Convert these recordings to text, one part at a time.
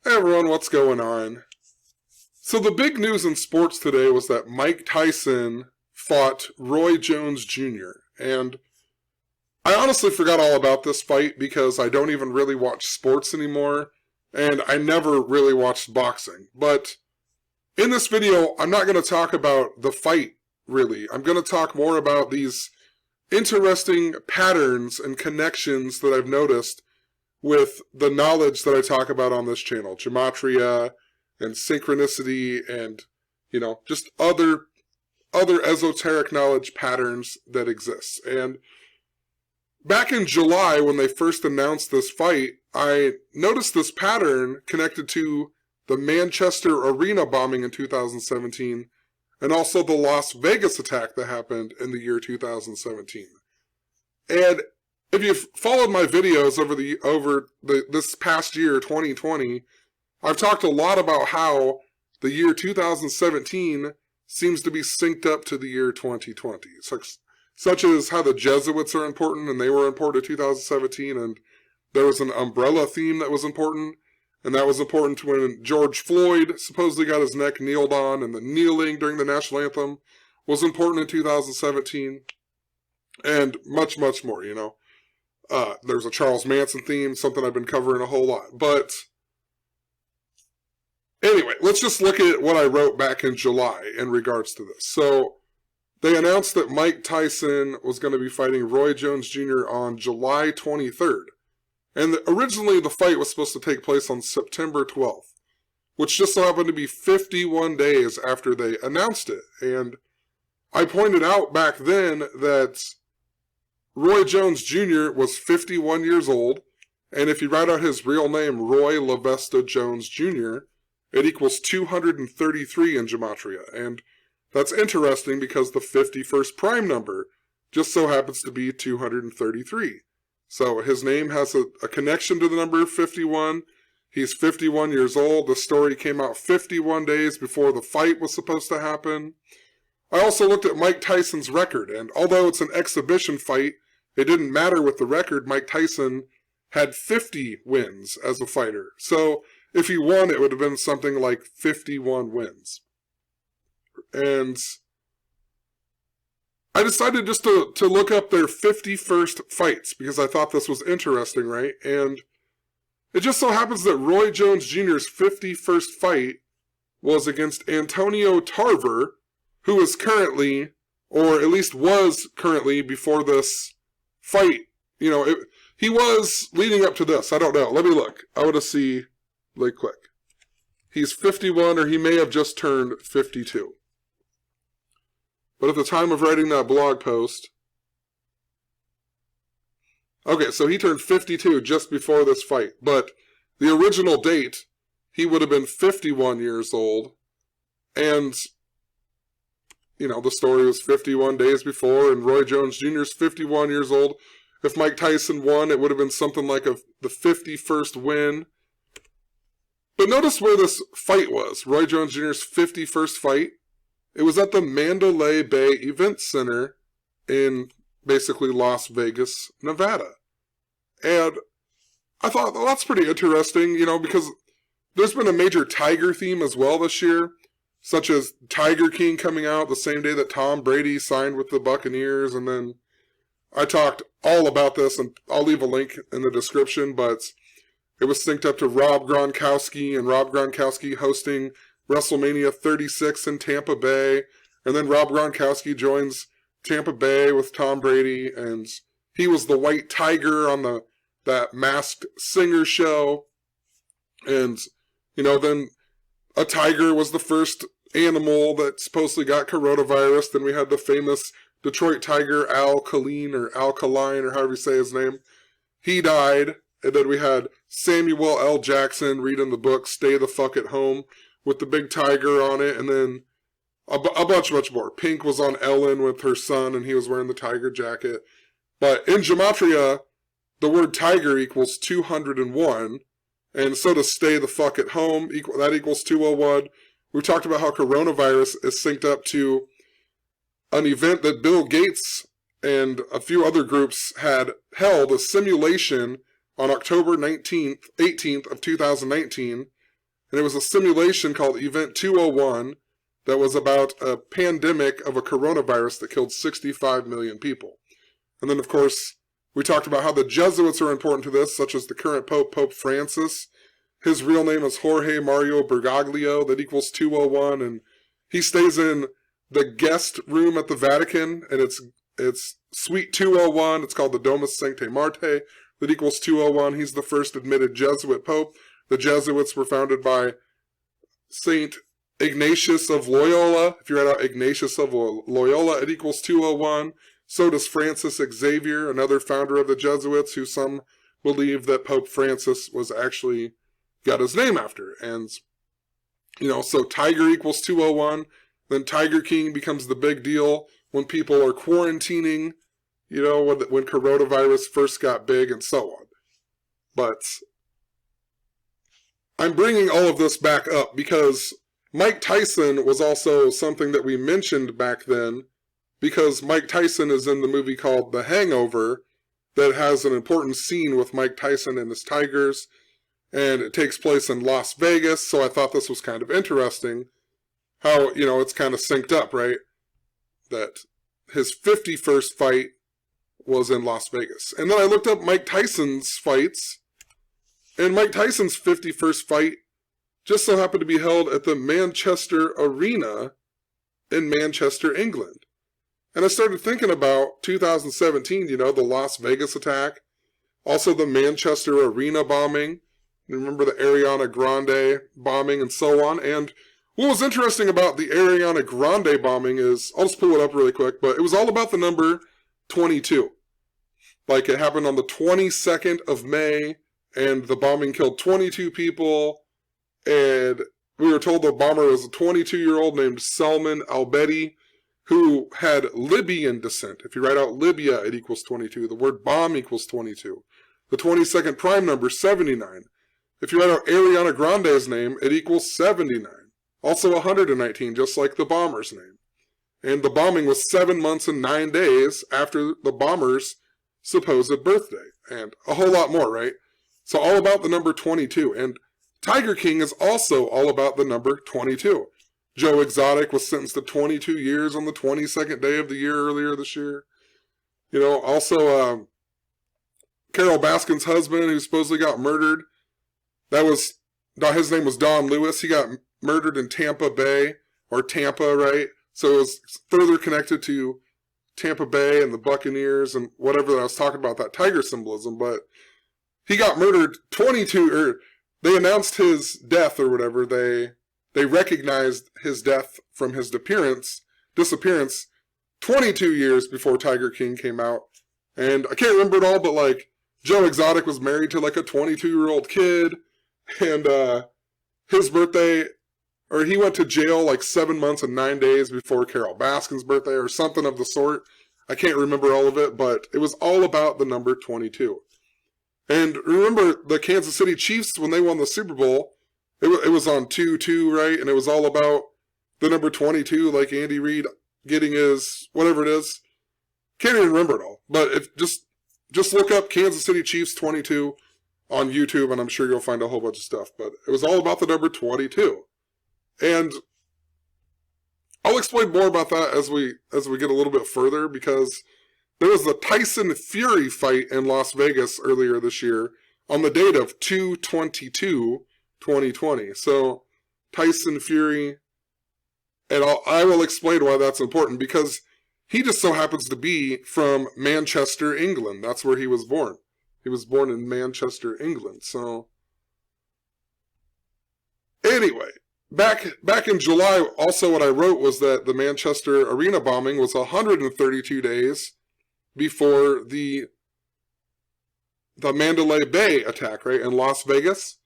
Hey everyone, what's going on? So the big news in sports today was that Mike Tyson fought Roy Jones Jr. And I honestly forgot all about this fight because I don't even really watch sports anymore, and I never really watched boxing. But in this video, I'm not going to talk about the fight, really. I'm going to talk more about these interesting patterns and connections that I've noticed with the knowledge that I talk about on this channel, gematria and synchronicity and, just other esoteric knowledge patterns that exist. And back in July, when they first announced this fight, I noticed this pattern connected to the Manchester Arena bombing in 2017 and also the Las Vegas attack that happened in the year 2017. And if you've followed my videos over this past year, 2020, I've talked a lot about how the year 2017 seems to be synced up to the year 2020. Such as how the Jesuits are important, and they were important in 2017, and there was an umbrella theme that was important, and that was important when George Floyd supposedly got his neck kneeled on, and the kneeling during the national anthem was important in 2017, and much, much more, There's a Charles Manson theme, something I've been covering a whole lot. But anyway, let's just look at what I wrote back in July in regards to this. So they announced that Mike Tyson was going to be fighting Roy Jones Jr. on July 23rd. And originally the fight was supposed to take place on September 12th, which just so happened to be 51 days after they announced it. And I pointed out back then that Roy Jones Jr. was 51 years old, and if you write out his real name, Roy LaVesta Jones Jr., it equals 233 in gematria, and that's interesting because the 51st prime number just so happens to be 233. So his name has a connection to the number 51. He's 51 years old. The story came out 51 days before the fight was supposed to happen. I also looked at Mike Tyson's record, and although it's an exhibition fight, it didn't matter with the record. Mike Tyson had 50 wins as a fighter. So if he won, it would have been something like 51 wins. And I decided just to look up their 51st fights because I thought this was interesting, right? And it just so happens that Roy Jones Jr.'s 51st fight was against Antonio Tarver, who is currently, or at least was currently before this fight, he was leading up to this. I don't know. Let me look. I want to see really quick. He's 51, or he may have just turned 52. But at the time of writing that blog post, okay, so he turned 52 just before this fight. But the original date, he would have been 51 years old, and the story was 51 days before, and Roy Jones Jr. is 51 years old. If Mike Tyson won, it would have been something like the 51st win. But notice where this fight was. Roy Jones Jr.'s 51st fight. It was at the Mandalay Bay Event Center in basically Las Vegas, Nevada. And I thought, well, that's pretty interesting, because there's been a major tiger theme as well this year, such as Tiger King coming out the same day that Tom Brady signed with the Buccaneers. And then I talked all about this, and I'll leave a link in the description, but it was synced up to Rob Gronkowski, and Rob Gronkowski hosting WrestleMania 36 in Tampa Bay. And then Rob Gronkowski joins Tampa Bay with Tom Brady, and he was the white tiger on that Masked Singer show. And, then a tiger was the first animal that supposedly got coronavirus. Then we had the famous Detroit tiger, Alkaline, or however you say his name. He died. And then we had Samuel L. Jackson reading the book Stay the Fuck at Home with the big tiger on it. And then a bunch more. Pink was on Ellen with her son, and he was wearing the tiger jacket. But in gematria, the word tiger equals 201. And so to stay the fuck at home, that equals 201. We talked about how coronavirus is synced up to an event that Bill Gates and a few other groups had held, a simulation on October 18th of 2019, and it was a simulation called Event 201 that was about a pandemic of a coronavirus that killed 65 million people. And then, of course, we talked about how the Jesuits are important to this, such as the current Pope, Pope Francis. His real name is Jorge Mario Bergoglio, that equals 201, and he stays in the guest room at the Vatican, and it's Suite 201. It's called the Domus Sanctae Martyr, that equals 201. He's the first admitted Jesuit Pope. The Jesuits were founded by Saint Ignatius of Loyola. If you write out Ignatius of Loyola, it equals 201. So does Francis Xavier, another founder of the Jesuits, who some believe that Pope Francis was actually got his name after. And, so Tiger equals 201. Then Tiger King becomes the big deal when people are quarantining, when coronavirus first got big and so on. But I'm bringing all of this back up because Mike Tyson was also something that we mentioned back then, because Mike Tyson is in the movie called The Hangover that has an important scene with Mike Tyson and his tigers, and it takes place in Las Vegas, so I thought this was kind of interesting how, it's kind of synced up, right? That his 51st fight was in Las Vegas. And then I looked up Mike Tyson's fights, and Mike Tyson's 51st fight just so happened to be held at the Manchester Arena in Manchester, England. And I started thinking about 2017, the Las Vegas attack, also the Manchester Arena bombing, remember the Ariana Grande bombing and so on. And what was interesting about the Ariana Grande bombing is, I'll just pull it up really quick, but it was all about the number 22. Like, it happened on the 22nd of May, and the bombing killed 22 people, and we were told the bomber was a 22-year-old named Salman al-Bedi, who had Libyan descent. If you write out Libya, it equals 22. The word bomb equals 22. The 22nd prime number, 79. If you write out Ariana Grande's name, it equals 79. Also 119, just like the bomber's name. And the bombing was 7 months and 9 days after the bomber's supposed birthday. And a whole lot more, right? So all about the number 22. And Tiger King is also all about the number 22. Joe Exotic was sentenced to 22 years on the 22nd day of the year earlier this year. Also Carol Baskin's husband, who supposedly got murdered, his name was Don Lewis. He got murdered in Tampa Bay, or Tampa, right? So it was further connected to Tampa Bay and the Buccaneers and whatever that I was talking about, that tiger symbolism. But he got murdered they announced his death or whatever. They recognized his death from his disappearance 22 years before Tiger King came out. And I can't remember it all, but Joe Exotic was married to a 22-year-old kid, and his birthday, or he went to jail 7 months and 9 days before Carol Baskin's birthday or something of the sort. I can't remember all of it, but it was all about the number 22. And remember the Kansas City Chiefs, when they won the Super Bowl, it was on 2-2, right? And it was all about the number 22, like Andy Reid getting his, whatever it is. Can't even remember it all. But if just look up Kansas City Chiefs 22 on YouTube, and I'm sure you'll find a whole bunch of stuff. But it was all about the number 22. And I'll explain more about that as we get a little bit further, because there was the Tyson Fury fight in Las Vegas earlier this year on the date of 2/22/2020. So Tyson Fury, and I will explain why that's important, because he just so happens to be from Manchester, England. That's where he was born. He was born in Manchester, England. So anyway, back in July, also what I wrote was that the Manchester Arena bombing was 132 days before the Mandalay Bay attack, right, in Las Vegas.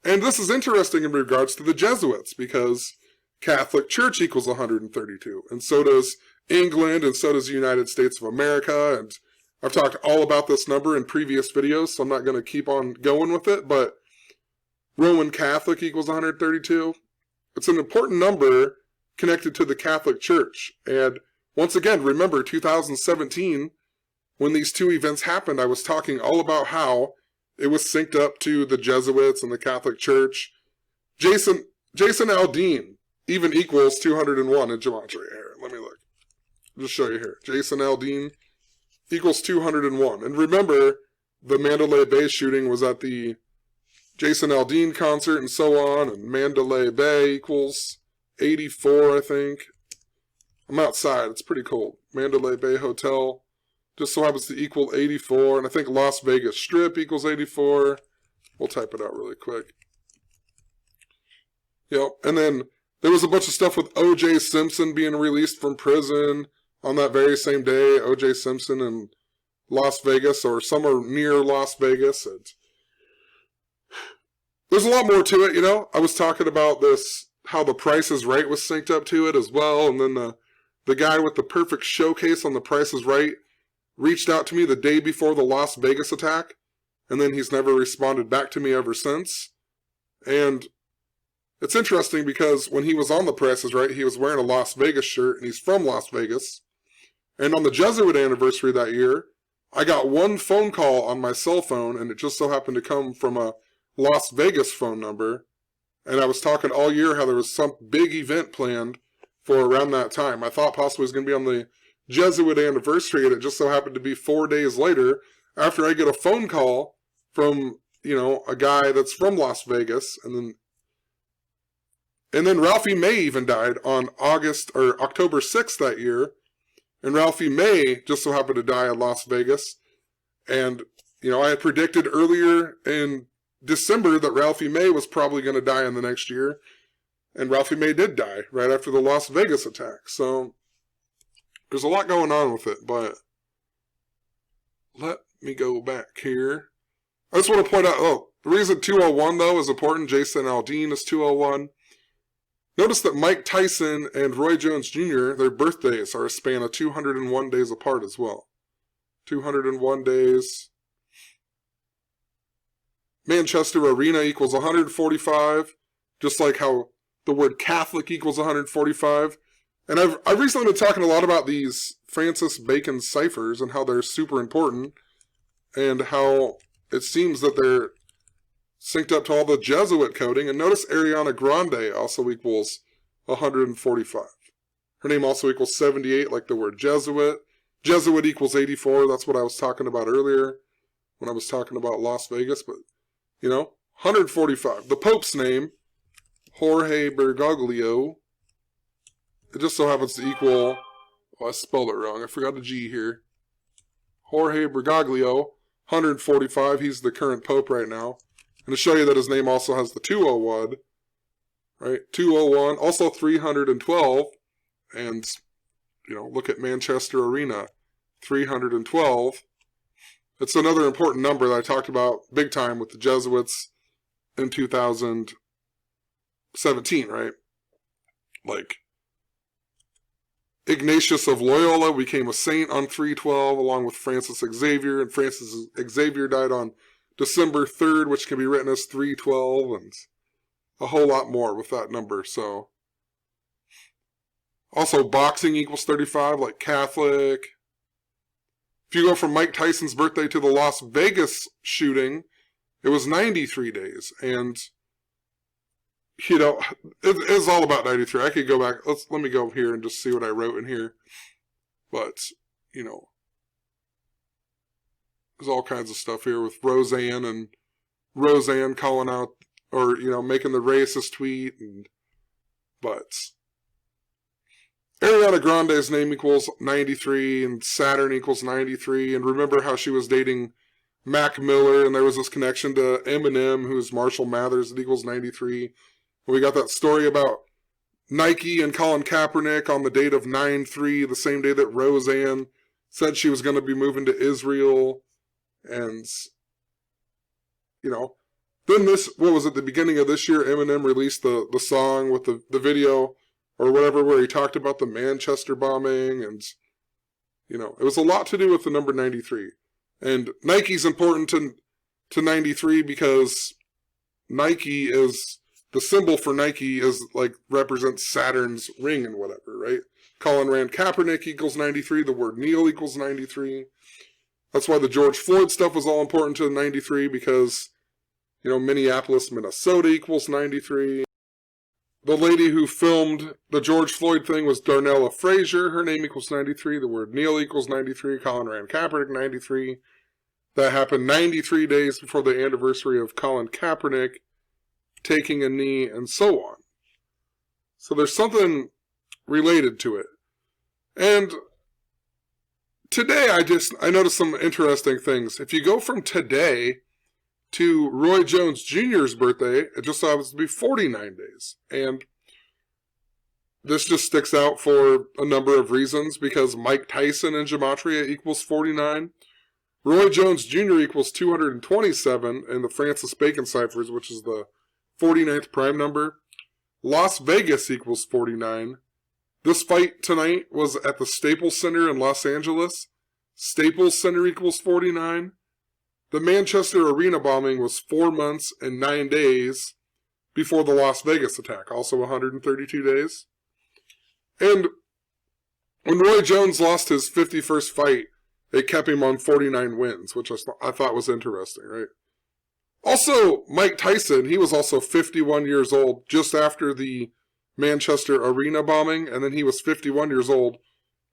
And this is interesting in regards to the Jesuits, because Catholic Church equals 132, and so does England, and so does the United States of America, and I've talked all about this number in previous videos, so I'm not going to keep on going with it, but Roman Catholic equals 132. It's an important number connected to the Catholic Church. And once again, remember 2017, when these two events happened, I was talking all about how it was synced up to the Jesuits and the Catholic Church. Jason Aldean even equals 201 in gematria. Here, let me look. I'll just show you here. Jason Aldean equals 201. And remember, the Mandalay Bay shooting was at the Jason Aldean concert and so on, and Mandalay Bay equals 84, I think. I'm outside. It's pretty cold. Mandalay Bay Hotel just so happens to equal 84, and I think Las Vegas Strip equals 84. We'll type it out really quick. Yep, and then there was a bunch of stuff with O.J. Simpson being released from prison on that very same day. O.J. Simpson in Las Vegas, or somewhere near Las Vegas. And there's a lot more to it, you know. I was talking about this, how The Price is Right was synced up to it as well, and then the guy with the perfect showcase on The Price is Right reached out to me the day before the Las Vegas attack, and then he's never responded back to me ever since. And it's interesting because when he was on The Price is Right, he was wearing a Las Vegas shirt, and he's from Las Vegas. And on the Jesuit anniversary that year, I got one phone call on my cell phone, and it just so happened to come from a Las Vegas phone number. And I was talking all year how there was some big event planned for around that time. I thought possibly it was going to be on the Jesuit anniversary, and it just so happened to be 4 days later after I get a phone call from, you know, a guy that's from Las Vegas. And then Ralphie May even died on October 6th that year. And Ralphie May just so happened to die in Las Vegas. And, you know, I had predicted earlier in December that Ralphie May was probably going to die in the next year. And Ralphie May did die right after the Las Vegas attack. So there's a lot going on with it, but let me go back here. I just want to point out, the reason 201 though is important. Jason Aldean is 201. Notice that Mike Tyson and Roy Jones Jr., their birthdays are a span of 201 days apart as well. 201 days. Manchester Arena equals 145, just like how the word Catholic equals 145. And I've recently been talking a lot about these Francis Bacon ciphers and how they're super important, and how it seems that they're synced up to all the Jesuit coding. And notice Ariana Grande also equals 145. Her name also equals 78, like the word Jesuit. Jesuit equals 84. That's what I was talking about earlier when I was talking about Las Vegas. But, you know, 145. The Pope's name, Jorge Bergoglio, it just so happens to equal, I spelled it wrong. I forgot a G here. Jorge Bergoglio, 145. He's the current Pope right now. And to show you that his name also has the 201, right? 201, also 312. And, you know, look at Manchester Arena, 312. It's another important number that I talked about big time with the Jesuits in 2017, right? Like, Ignatius of Loyola became a saint on 312 along with Francis Xavier, and Francis Xavier died on December 3rd, which can be written as 312, and a whole lot more with that number. So, also boxing equals 35, like Catholic. If you go from Mike Tyson's birthday to the Las Vegas shooting, it was 93 days, and you know, it's all about 93. I could go back. Let me go here and just see what I wrote in here. But, you know, there's all kinds of stuff here with Roseanne calling out, or, you know, making the racist tweet. But Ariana Grande's name equals 93, and Saturn equals 93. And remember how she was dating Mac Miller, and there was this connection to Eminem, who's Marshall Mathers, that equals 93. We got that story about Nike and Colin Kaepernick on the date of 9/3, the same day that Roseanne said she was going to be moving to Israel. And, you know, then what was it, the beginning of this year, Eminem released the song with the video or whatever where he talked about the Manchester bombing. And, you know, it was a lot to do with the number 93. And Nike's important to 93 because Nike is... the symbol for Nike is like represents Saturn's ring and whatever, right? Colin Rand Kaepernick equals 93. The word Neil equals 93. That's why the George Floyd stuff was all important to 93 because, you know, Minneapolis, Minnesota equals 93. the lady who filmed the George Floyd thing was Darnella Frazier. Her name equals 93. The word Neil equals 93. Colin Rand Kaepernick, 93. That happened 93 days before the anniversary of Colin Kaepernick taking a knee, and so on. So there's something related to it. And today I noticed some interesting things. If you go from today to Roy Jones Jr.'s birthday, it just so happens to be 49 days. And this just sticks out for a number of reasons, because Mike Tyson in gematria equals 49. Roy Jones Jr. equals 227 in the Francis Bacon ciphers, which is the 49th prime number. Las Vegas equals 49. This fight tonight was at the Staples Center in Los Angeles. Staples Center equals 49. The Manchester Arena bombing was 4 months and 9 days before the Las Vegas attack, also 132 days. And when Roy Jones lost his 51st fight, it kept him on 49 wins, which I thought was interesting, right? Also, Mike Tyson, he was also 51 years old just after the Manchester Arena bombing, and then he was 51 years old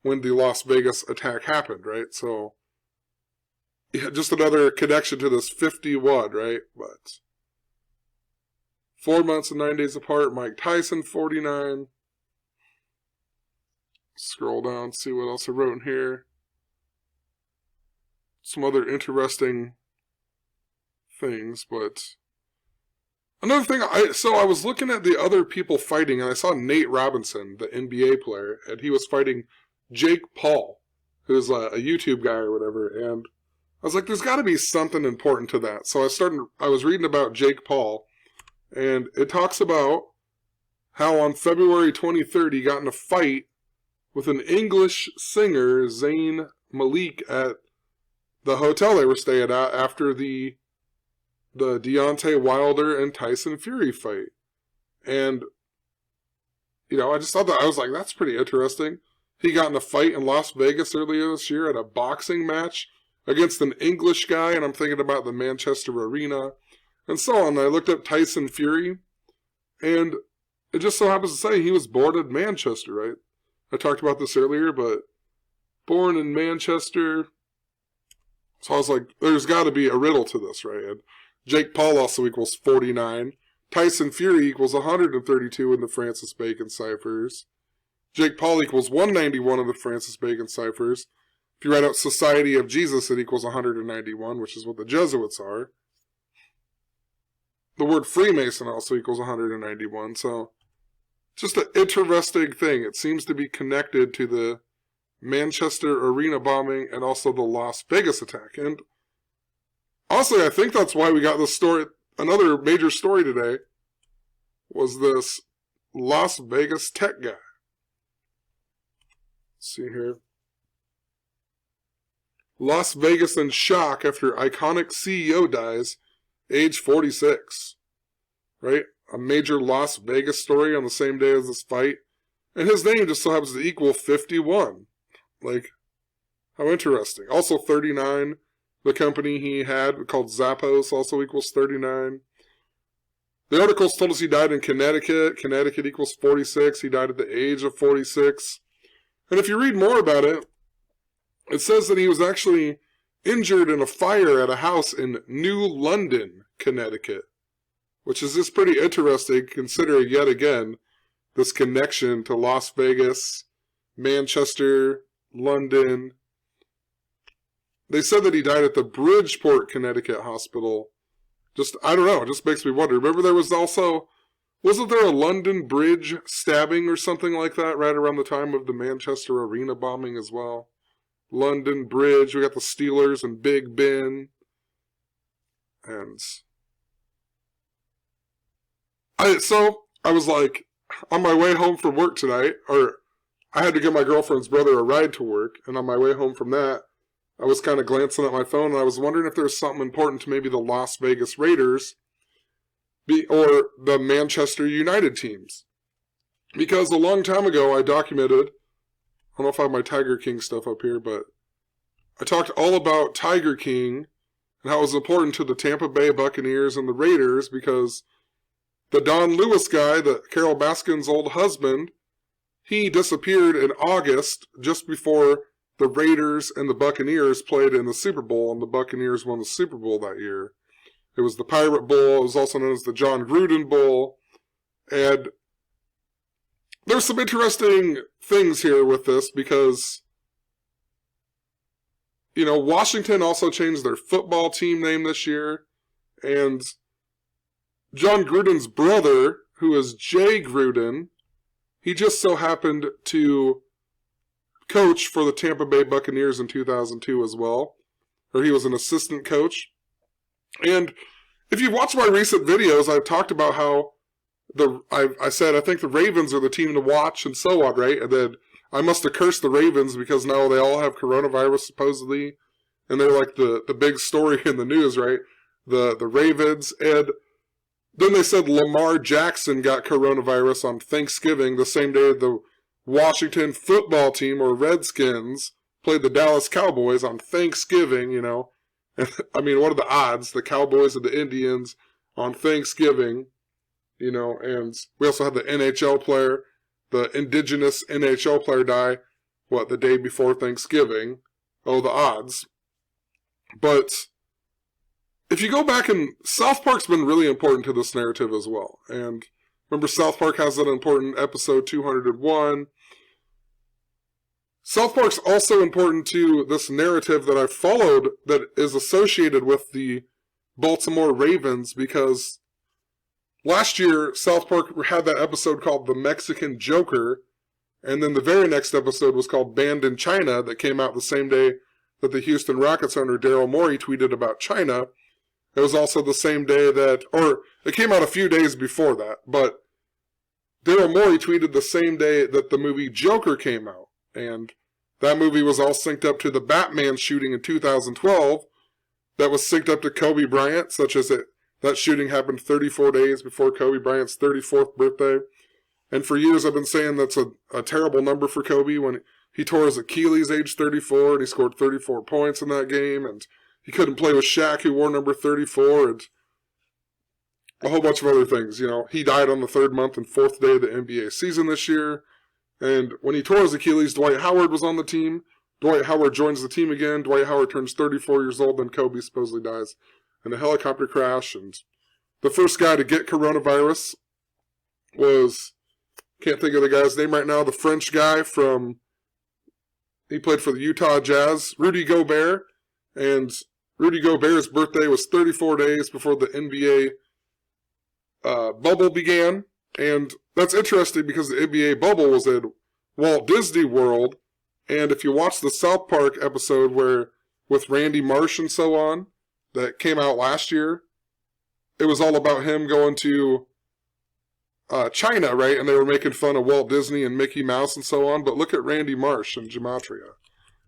when the Las Vegas attack happened, right? So, yeah, just another connection to this 51, right? But 4 months and 9 days apart, Mike Tyson, 49. Scroll down, see what else I wrote in here. Some other interesting things, but another thing, I was looking at the other people fighting, and I saw Nate Robinson, the NBA player, and he was fighting Jake Paul, who's a YouTube guy or whatever, and I was like, there's got to be something important to that. So I was reading about Jake Paul, and it talks about how on February 23rd he got in a fight with an English singer, Zayn Malik, at the hotel they were staying at after the Deontay Wilder and Tyson Fury fight. And, I just thought that, I was like, that's pretty interesting. He got in a fight in Las Vegas earlier this year at a boxing match against an English guy, and I'm thinking about the Manchester Arena, and so on. I looked up Tyson Fury, and it just so happens to say he was born in Manchester, right? I talked about this earlier, but born in Manchester. So I was like, there's got to be a riddle to this, right? And Jake Paul also equals 49. Tyson Fury equals 132 in the Francis Bacon ciphers. Jake Paul equals 191 in the Francis Bacon ciphers. If you write out Society of Jesus, it equals 191, which is what the Jesuits are. The word Freemason also equals 191, so just an interesting thing. It seems to be connected to the Manchester Arena bombing and also the Las Vegas attack. And honestly, I think that's why we got this story. Another major story today was this Las Vegas tech guy. Let's see here. Las Vegas in shock after iconic CEO dies, age 46. Right? A major Las Vegas story on the same day as this fight. And his name just so happens to equal 51. Like, how interesting. Also 39, the company he had called Zappos also equals 39. The articles told us he died in Connecticut. Connecticut equals 46. He died at the age of 46. And if you read more about it, it says that he was actually injured in a fire at a house in New London, Connecticut. Which is just pretty interesting, considering yet again this connection to Las Vegas, Manchester, London. They said that he died at the Bridgeport, Connecticut hospital. Just, I don't know, it just makes me wonder. Remember there was also, wasn't there a London Bridge stabbing or something like that right around the time of the Manchester Arena bombing as well? London Bridge, we got the Steelers and Big Ben. And I was like, on my way home from work tonight, or I had to give my girlfriend's brother a ride to work, and on my way home from that, I was kind of glancing at my phone, and I was wondering if there was something important to maybe the Las Vegas Raiders or the Manchester United teams. Because a long time ago, I documented, I don't know if I have my Tiger King stuff up here, but I talked all about Tiger King and how it was important to the Tampa Bay Buccaneers and the Raiders because the Don Lewis guy, the Carol Baskin's old husband, he disappeared in August, just before the Raiders and the Buccaneers played in the Super Bowl, and the Buccaneers won the Super Bowl that year. It was the Pirate Bowl. It was also known as the John Gruden Bowl. And there's some interesting things here with this because, you know, Washington also changed their football team name this year. And John Gruden's brother, who is Jay Gruden, he just so happened to coach for the Tampa Bay Buccaneers in 2002 as well. Or he was an assistant coach. And if you've watched my recent videos, I've talked about how I said I think the Ravens are the team to watch and so on, right? And then I must have cursed the Ravens because now they all have coronavirus supposedly, and they're like the big story in the news, right? The Ravens, and then they said Lamar Jackson got coronavirus on Thanksgiving, the same day the Washington football team, or Redskins, played the Dallas Cowboys on Thanksgiving, you know. I mean, what are the odds? The Cowboys and the Indians on Thanksgiving, you know, and we also had the NHL player, the indigenous NHL player die, the day before Thanksgiving? Oh, the odds. But if you go back, and South Park's been really important to this narrative as well. And remember, South Park has that important episode 201. South Park's also important to this narrative that I've followed that is associated with the Baltimore Ravens, because last year South Park had that episode called The Mexican Joker, and then the very next episode was called Banned in China, that came out the same day that the Houston Rockets owner Daryl Morey tweeted about China. It was also the same day that, or it came out a few days before that, but Daryl Morey tweeted the same day that the movie Joker came out. And that movie was all synced up to the Batman shooting in 2012 that was synced up to Kobe Bryant, such as that shooting happened 34 days before Kobe Bryant's 34th birthday. And for years I've been saying that's a terrible number for Kobe when he tore his Achilles age 34 and he scored 34 points in that game, and he couldn't play with Shaq, who wore number 34, and a whole bunch of other things. You know, he died on the 3rd month and 4th day of the NBA season this year. And when he tore his Achilles, Dwight Howard was on the team. Dwight Howard joins the team again. Dwight Howard turns 34 years old, then Kobe supposedly dies in a helicopter crash. And the first guy to get coronavirus was, can't think of the guy's name right now, the French guy he played for the Utah Jazz, Rudy Gobert. And Rudy Gobert's birthday was 34 days before the NBA bubble began. And that's interesting because the NBA bubble was in Walt Disney World. And if you watch the South Park episode with Randy Marsh and so on, that came out last year, it was all about him going to China, right? And they were making fun of Walt Disney and Mickey Mouse and so on. But look at Randy Marsh in Gematria.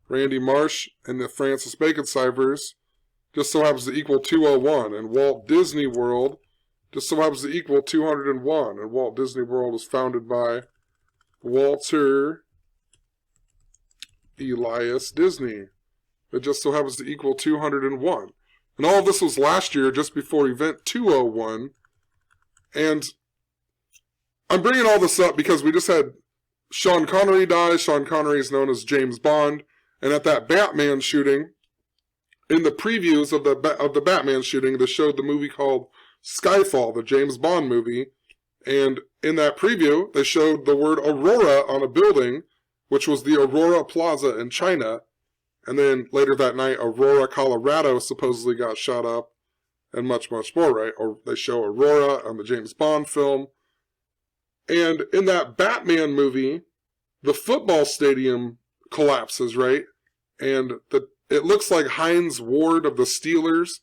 Randy Marsh and the Francis Bacon ciphers just so happens to equal 201. And Walt Disney World just so happens to equal 201. And Walt Disney World was founded by Walter Elias Disney. It just so happens to equal 201. And all of this was last year, just before event 201. And I'm bringing all this up because we just had Sean Connery die. Sean Connery is known as James Bond. And at that Batman shooting, in the previews of the Batman shooting, they showed the movie called Skyfall, the James Bond movie. And in that preview, they showed the word Aurora on a building, which was the Aurora Plaza in China. And then later that night, Aurora, Colorado supposedly got shot up, and much, much more, right? Or they show Aurora on the James Bond film. And in that Batman movie, the football stadium collapses, right? And it looks like Hines Ward of the Steelers,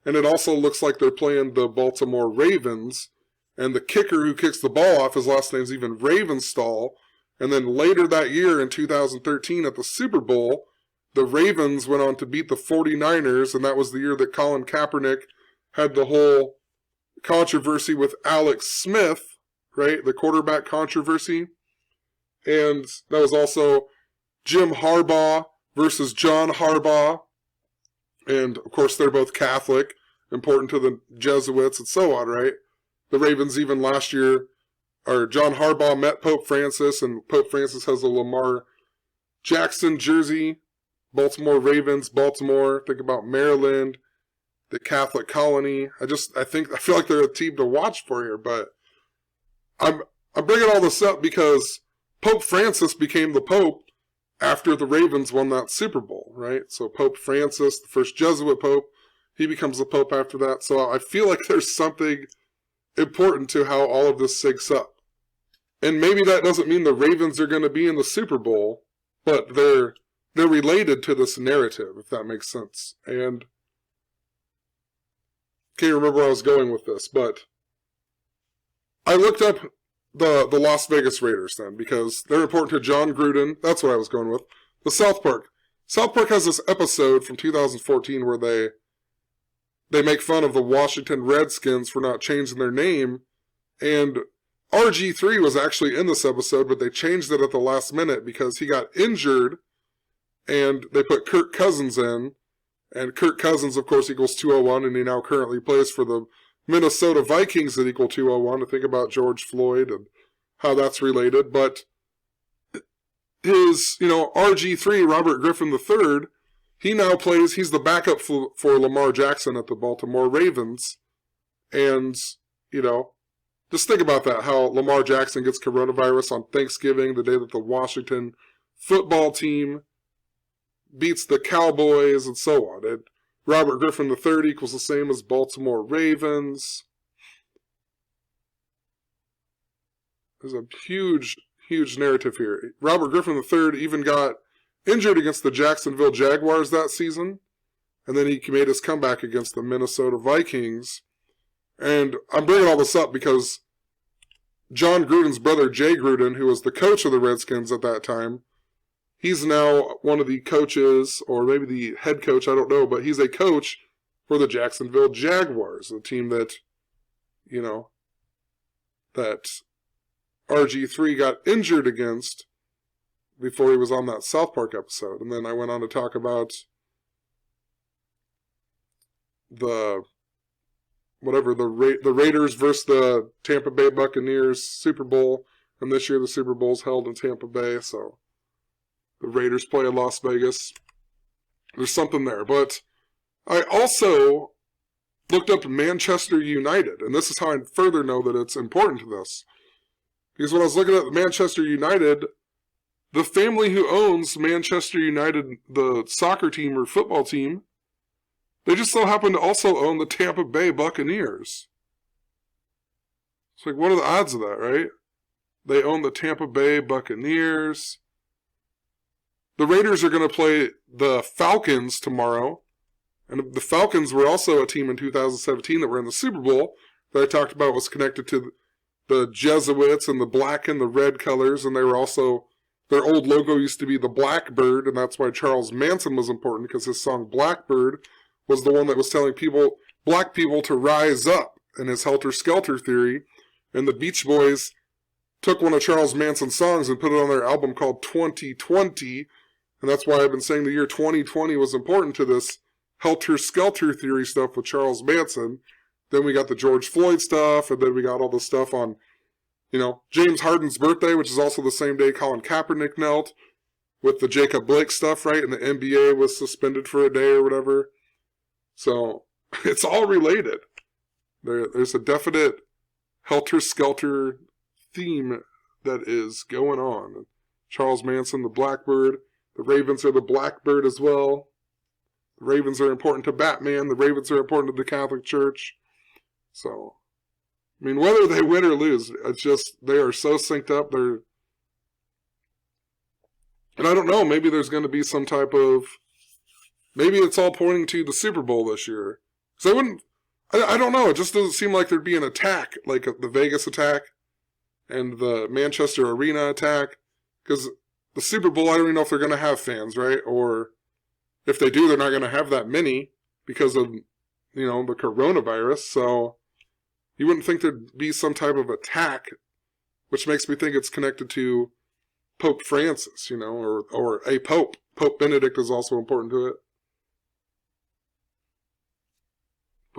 and it also looks like they're playing the Baltimore Ravens. And the kicker who kicks the ball off, his last name's even Ravenstall. And then later that year in 2013 at the Super Bowl, the Ravens went on to beat the 49ers, and that was the year that Colin Kaepernick had the whole controversy with Alex Smith, right? The quarterback controversy. And that was also Jim Harbaugh versus John Harbaugh. And, of course, they're both Catholic, important to the Jesuits and so on, right? the Ravens even last year, or John Harbaugh met Pope Francis, and Pope Francis has a Lamar Jackson jersey. Baltimore Ravens, Baltimore. Think about Maryland, the Catholic colony. I feel like they're a team to watch for here, but I'm bringing all this up because Pope Francis became the Pope after the Ravens won that Super Bowl, right? So Pope Francis, the first Jesuit Pope, he becomes the Pope after that. So I feel like there's something important to how all of this syncs up. And maybe that doesn't mean the Ravens are going to be in the Super Bowl, but they're related to this narrative, if that makes sense. And can't remember where I was going with this, but I looked up the Las Vegas Raiders then, because they're important to John Gruden. That's what I was going with. The South Park. South Park has this episode from 2014 where they make fun of the Washington Redskins for not changing their name, and RG3 was actually in this episode, but they changed it at the last minute because he got injured, and they put Kirk Cousins in, and Kirk Cousins, of course, equals 201, and he now currently plays for the Minnesota Vikings that equal 201, to think about George Floyd and how that's related. But his, RG3, Robert Griffin III, he now plays, he's the backup for Lamar Jackson at the Baltimore Ravens. And, just think about that, how Lamar Jackson gets coronavirus on Thanksgiving, the day that the Washington football team beats the Cowboys, and so on. And Robert Griffin III equals the same as Baltimore Ravens. There's a huge, huge narrative here. Robert Griffin III even got injured against the Jacksonville Jaguars that season, and then he made his comeback against the Minnesota Vikings. And I'm bringing all this up because John Gruden's brother, Jay Gruden, who was the coach of the Redskins at that time, he's now one of the coaches, or maybe the head coach, I don't know, but he's a coach for the Jacksonville Jaguars, a team that, that RG3 got injured against before he was on that South Park episode. And then I went on to talk about the Raiders versus the Tampa Bay Buccaneers Super Bowl, and this year the Super Bowl's held in Tampa Bay, so the Raiders play in Las Vegas. There's something there. But I also looked up Manchester United, and this is how I further know that it's important to this. Because when I was looking at Manchester United, the family who owns Manchester United, the soccer team or football team, they just so happen to also own the Tampa Bay Buccaneers. It's like, what are the odds of that, right? They own the Tampa Bay Buccaneers. The Raiders are going to play the Falcons tomorrow. And the Falcons were also a team in 2017 that were in the Super Bowl that I talked about was connected to the Jesuits and the black and the red colors. And they were also, their old logo used to be the Blackbird. And that's why Charles Manson was important, because his song Blackbird was the one that was telling black people to rise up in his helter-skelter theory. And the Beach Boys took one of Charles Manson's songs and put it on their album called 2020. And that's why I've been saying the year 2020 was important to this helter-skelter theory stuff with Charles Manson. Then we got the George Floyd stuff, and then we got all the stuff on, James Harden's birthday, which is also the same day Colin Kaepernick knelt, with the Jacob Blake stuff, right? And the NBA was suspended for a day or whatever. So it's all related. There's a definite helter-skelter theme that is going on. Charles Manson, the Blackbird. The Ravens are the Blackbird as well. The Ravens are important to Batman. The Ravens are important to the Catholic Church. So, whether they win or lose, it's just, they are so synced up. And I don't know, maybe there's going to be some type of, maybe it's all pointing to the Super Bowl this year. So I don't know, it just doesn't seem like there'd be an attack, like the Vegas attack and the Manchester Arena attack, because the Super Bowl, I don't even know if they're going to have fans, right? Or if they do, they're not going to have that many because of, the coronavirus. So you wouldn't think there'd be some type of attack, which makes me think it's connected to Pope Francis, or a pope. Pope Benedict is also important to it.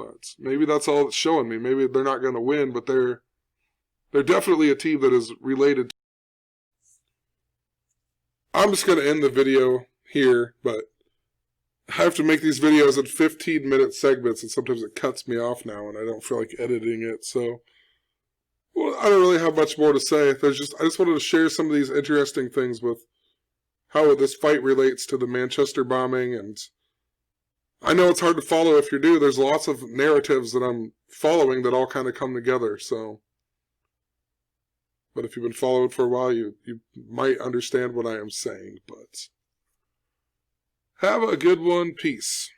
But maybe that's all it's showing me. Maybe they're not going to win, but they're definitely a team that is related. I'm just going to end the video here, but I have to make these videos in 15-minute segments, and sometimes it cuts me off now, and I don't feel like editing it. So, well, I don't really have much more to say. I just wanted to share some of these interesting things with how this fight relates to the Manchester bombing, and I know it's hard to follow if you're new. There's lots of narratives that I'm following that all kind of come together, so. But if you've been following for a while, you might understand what I am saying, but have a good one. Peace.